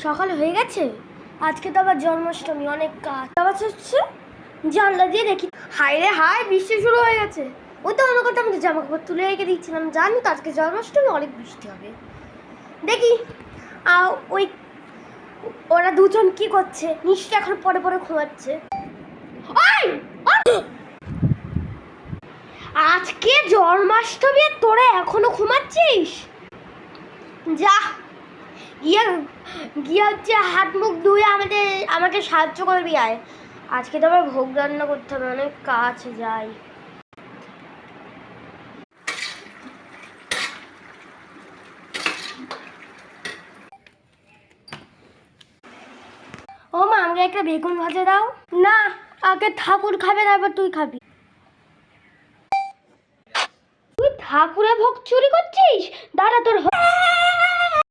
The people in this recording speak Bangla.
সকাল হয়ে গেছে, আজকে তো আবার জন্মাষ্টমী, অনেক কাজ আওয়াজ হচ্ছে। জানলা দিয়ে দেখি, হায় রে হায়, বৃষ্টি শুরু হয়ে গেছে। ওই তো অন্য কথা, আমি তো জামা কাপড় তুলে রেখে দিচ্ছিলাম, জানি তো আজকে জন্মাষ্টমী, অনেক বৃষ্টি হবে। দেখি ওই ওরা দুজন কি করছে, নিশ্চয়ই এখন পরে পরে ঘুমাচ্ছে। আজকে জন্মাষ্টমী তোরা এখনো ঘুমাচ্ছিস? যা গিয়ে গিয়ে হচ্ছে হাত মুখ ধুয়ে আমাকে সাহায্য করবি। আয়, আজকে তো আবার ভোগ রান্না করতে হবে, অনেক কাজ। যাই। ও মা, আমাকে একটা বেগুন ভাজা দাও না। আগে ঠাকুর খাবে, তারপর তুই খাবি। তুই ঠাকুরের ভোগ চুরি করছিস? দাঁড়া, তোর